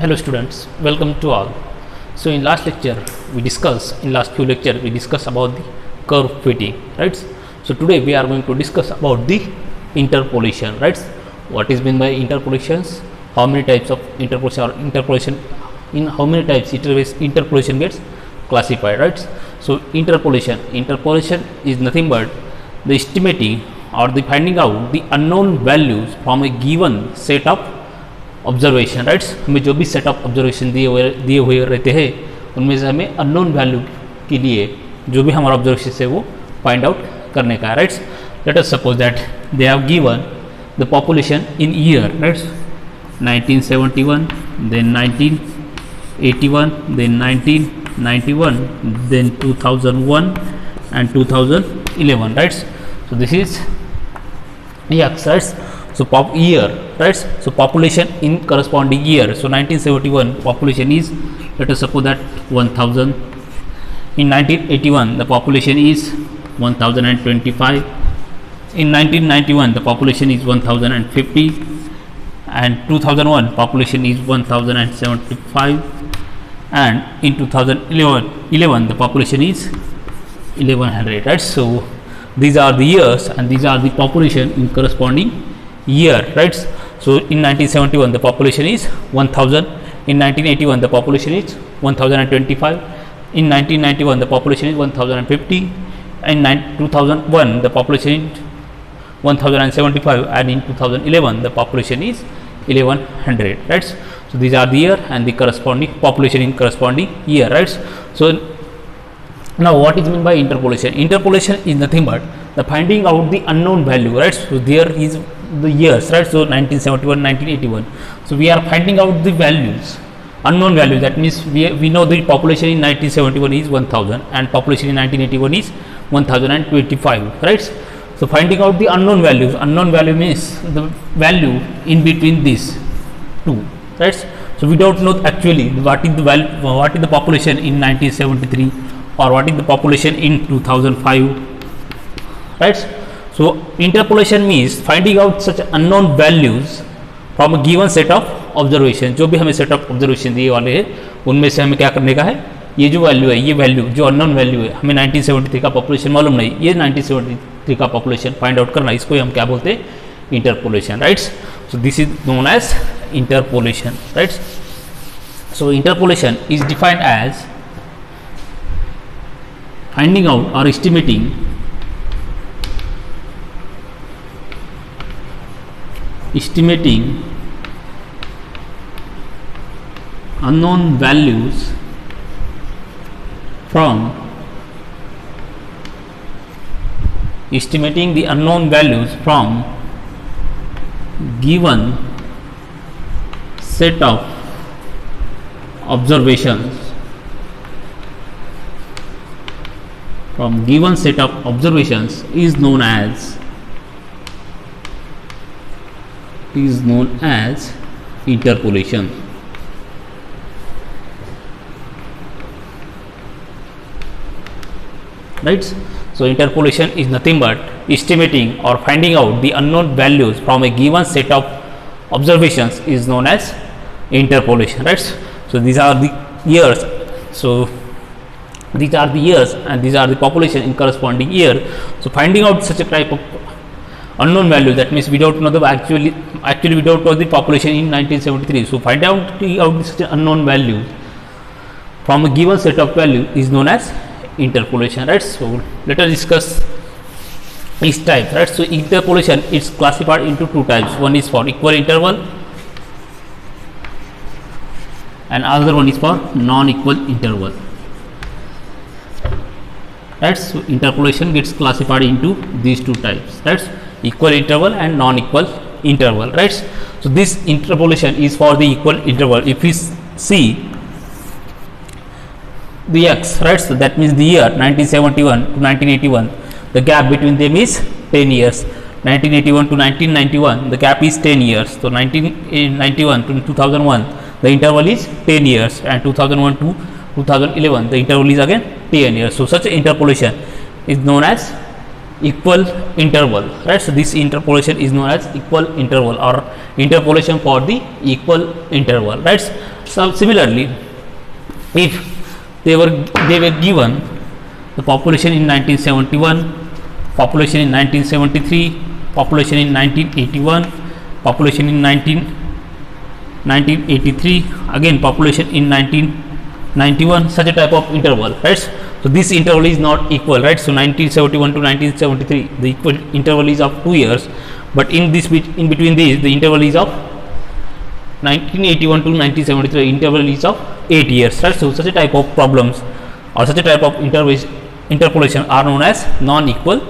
Hello students, welcome to all. So in last lecture we discussed, in last few lecture we discussed about the curve fitting, right? So today we are going to discuss about the interpolation, right? What is meant by interpolations, how many types of interpolation or interpolation, in how many types interpolation gets classified, right? So interpolation is nothing but the estimating or the finding out the unknown values from a given set of observation, rights. हमें जो भी set of observation दिए हुए रहते हैं उनमें से हमें अननोन वैल्यू के लिए जो भी हमारा ऑब्जर्वेशन है वो फाइंड आउट करने का है, rights. Let us suppose that they have given the population in year, rights, 1971, then 1981, then 1991, then 2001 and 2011, rights. So this is x, right? So year, right? So population in corresponding year. So 1971 population is, let us suppose that 1000. In 1981 the population is 1025. In 1991 the population is 1050, and 2001 population is 1075, and in 2011 the population is 1100, right? So these are the years and these are the population in corresponding year, right? So in 1971 the population is 1000, in 1981 the population is 1025, in 1991 the population is 1050, in 2001 the population is 1075, and in 2011 the population is 1100, right? So these are the year and the corresponding population in corresponding year, right? So now what is meant by interpolation? Interpolation is nothing but the finding out the unknown value, right? So there is the years, right? So 1971, 1981, so we are finding out the values, unknown value. That means we know the population in 1971 is 1000 and population in 1981 is 1025, right? So finding out the unknown values, unknown value means the value in between these two, right? So we don't know actually what is the value, what is the population in 1973 or what is the population in 2005, right? So interpolation means finding out such unknown values from a given set of observation. जो भी हमें set of observation दिए वाले हैं उनमें से हमें क्या करने का है, ये जो वैल्यू है, ये वैल्यू जो अननोन वैल्यू है, हमें 1973 का पॉपुलेशन मालूम नहीं, ये 1973 का पॉपुलेशन फाइंड आउट करना, इसको हम क्या बोलते हैं, interpolation, rights. So this is known as interpolation, rights. So interpolation is defined as finding out or estimating unknown values from estimating the unknown values from given set of observations, from given set of observations is known as interpolation, right? So interpolation is nothing but estimating or finding out the unknown values from a given set of observations is known as interpolation, right? So these are the years, so these are the years and these are the population in corresponding year. So finding out such a type of unknown value, that means we don't know the actually we don't know the population in 1973, so find out such an unknown value from a given set of value is known as interpolation, right? So let us discuss each type, right? So interpolation is classified into two types. One is for equal interval and other one is for non-equal interval, right? So interpolation gets classified into these two types, right? Equal interval and non-equal interval, right? So this interpolation is for the equal interval. If we see the x, right, so that means the year 1971 to 1981, the gap between them is 10 years. 1981 to 1991, the gap is 10 years. So 1991 to 2001, the interval is 10 years, and 2001 to 2011, the interval is again 10 years. So such interpolation is known as equal interval, right? So this interpolation is known as equal interval or interpolation for the equal interval, right? So similarly, if they were given the population in 1971, population in 1973, population in 1981, population in 1983, again population in 1991, such a type of interval, right? So this interval is not equal, right? So 1971 to 1973, the equal interval is of 2 years, but in between these, the interval is of 1981 to 1973, interval is of 8 years, right? So such a type of problems or such a type of interpolation are known as non-equal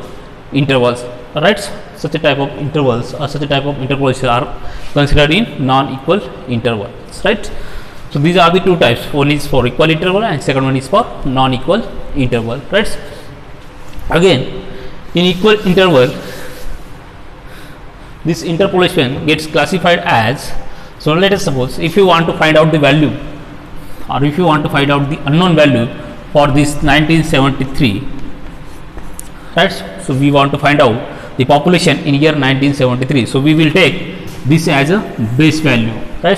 intervals, right? Such a type of intervals or such a type of interpolation are considered in non-equal intervals, right? So these are the two types. One is for equal interval and second one is for non-equal interval, right? Again, in equal interval, this interpolation gets classified as, so let us suppose if you want to find out the value or if you want to find out the unknown value for this 1973, right? So we want to find out the population in year 1973, so we will take this as a base value, right?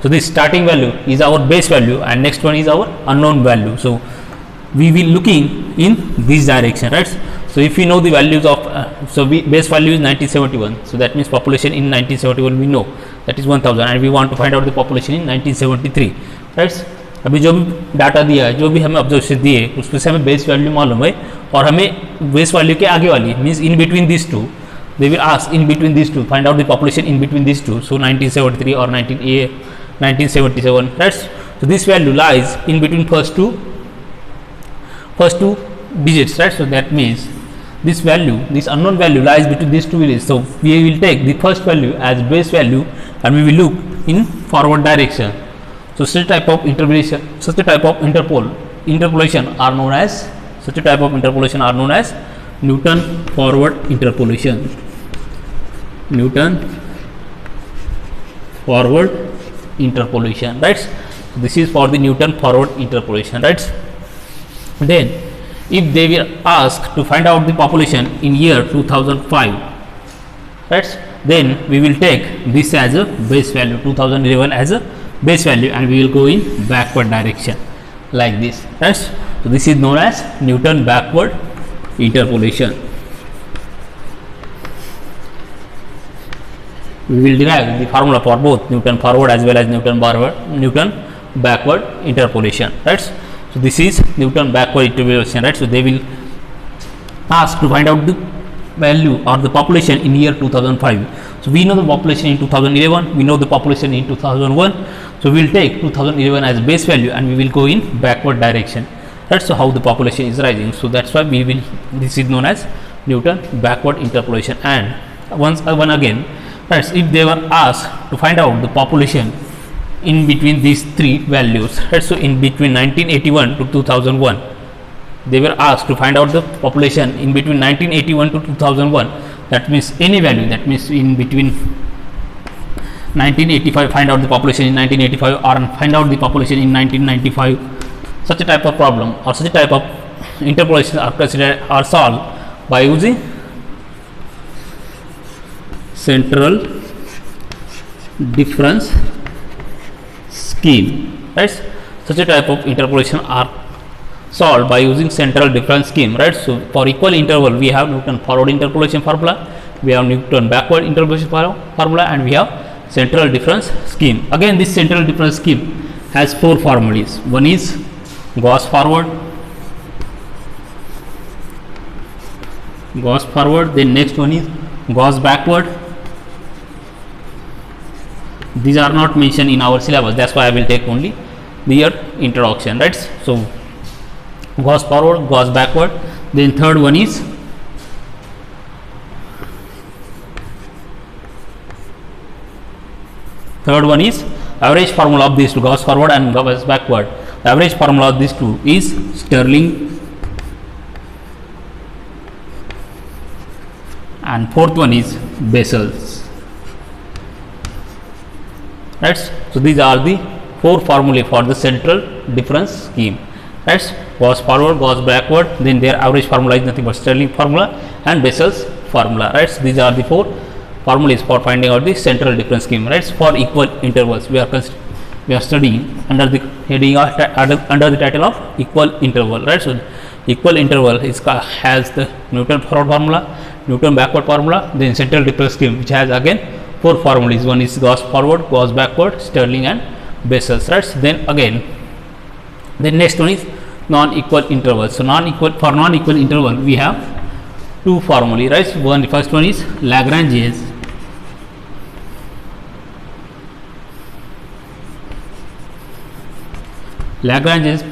So this starting value is our base value and next one is our unknown value, so we will looking in this direction, right? So if we know the values of base value is 1971, so that means population in 1971 we know that is 1000 and we want to find out the population in 1973, right? अभी जो भी data दिया है, जो भी हमें observation दिए उसमें से हमें बेस वैल्यू मालूम है और हमें बेस वैल्यू के आगे वाली means in between this two, they will ask in between this two find out the population in between this two, so 1973 और 1977, right? So this value lies in between first two digits, right? So that means this value, this unknown value lies between these two digits, so we will take the first value as base value and we will look in forward direction. So such a type of interpolation, such a type of interpolation are known as Newton forward interpolation. Newton forward interpolation, right? So this is for the Newton forward interpolation, right? Then if they were asked to find out the population in year 2005, right, then we will take this as a base value, 2011 as a base value, and we will go in backward direction like this, right? So this is known as Newton backward interpolation. We will derive the formula for both Newton forward as well as Newton backward interpolation, right? So this is Newton backward interpolation, right? So they will ask to find out the value or the population in year 2005. So we know the population in 2011, we know the population in 2001, so we will take 2011 as base value and we will go in backward direction, right? So how the population is rising, so that's why we will, this is known as Newton backward interpolation. And once again, right, if they were asked to find out the population in between these three values, right? So in between 1981 to 2001, they were asked to find out the population in between 1981 to 2001, that means any value, that means in between 1985 find out the population in 1985 or find out the population in 1995, such a type of problem or such a type of interpolation are considered or solved by using central difference scheme, right? Such a type of interpolation are solved by using central difference scheme, right? So for equal interval we have Newton forward interpolation formula, we have Newton backward interpolation formula, and we have central difference scheme. Again, this central difference scheme has four formulas. One is Gauss forward, then next one is Gauss backward. These are not mentioned in our syllabus, that's why I will take only their introduction, right? So Gauss forward, Gauss backward. Then third one is average formula of these two, Gauss forward and Gauss backward. The average formula of these two is Stirling, and fourth one is Bessel's, right? So these are the four formulae for the central difference scheme, right? Gauss forward, Gauss backward, then their average formula is nothing but Stirling formula, and Bessel's formula, right? So these are the 4 formulas for finding out the central difference scheme, right? For equal intervals, we are studying under the heading of under the title of equal interval, right? So equal interval has the Newton forward formula, Newton backward formula, then central difference scheme, which has again 4 formulas. One is Gauss forward, Gauss backward, Stirling and Bessel's, right? So then again, the next one is non-equal interval. So for non-equal interval, we have 2 formulae, right? So the first one is Lagrange's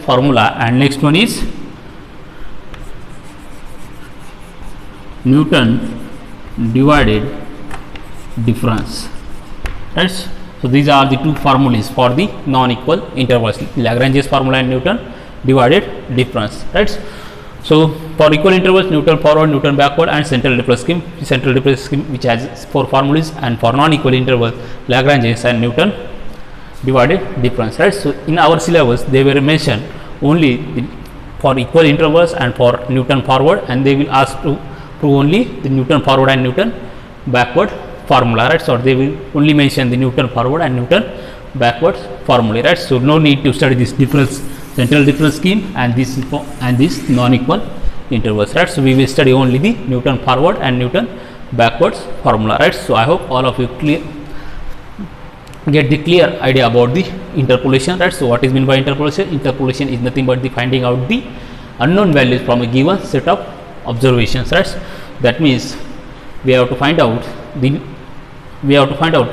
formula, and next one is Newton divided difference, right? So these are the 2 formulas for the non-equal intervals, Lagrange's formula and Newton divided difference, right? So for equal intervals, Newton forward, Newton backward and central difference scheme, which has 4 formulas, and for non-equal intervals, Lagrange's and Newton divided difference, right? So in our syllabus they were mentioned only for equal intervals and for Newton forward, and they will ask to prove only the Newton forward and Newton backward formula, right? So they will only mention the Newton forward and Newton backward formula, right? So no need to study this central difference scheme and this non-equal intervals, right? So we will study only the Newton forward and Newton backwards formula, right? So I hope all of you get the clear idea about the interpolation, right? So what is meant by interpolation? Interpolation is nothing but the finding out the unknown values from a given set of observations, right? That means we have to find out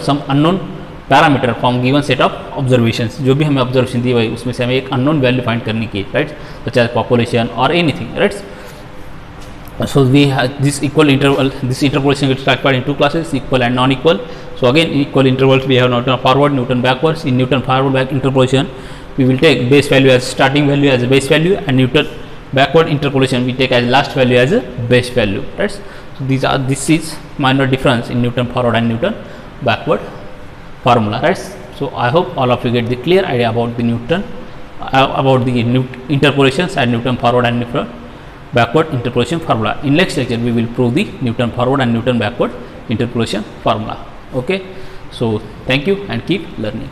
some unknown parameter from given set of observations, जो भी हमें observation दी हुई उसमें से हमें एक unknown value find करनी की, राइट, सच एज पॉपुलेशन और anything, right. So we have this equal interval, this interpolation gets classified in 2 classes, equal and non-equal. So again, equal intervals we have Newton forward, Newton backwards. In Newton forward back interpolation, we will take base value as starting value as a base value, and Newton backward interpolation we take as last value as a base value, right. So this is minor difference in Newton forward and Newton backward formula, right. So I hope all of you get the clear idea about the interpolations and Newton forward and Newton backward interpolation formula. In next lecture we will prove the Newton forward and Newton backward interpolation formula. Okay, so thank you and keep learning.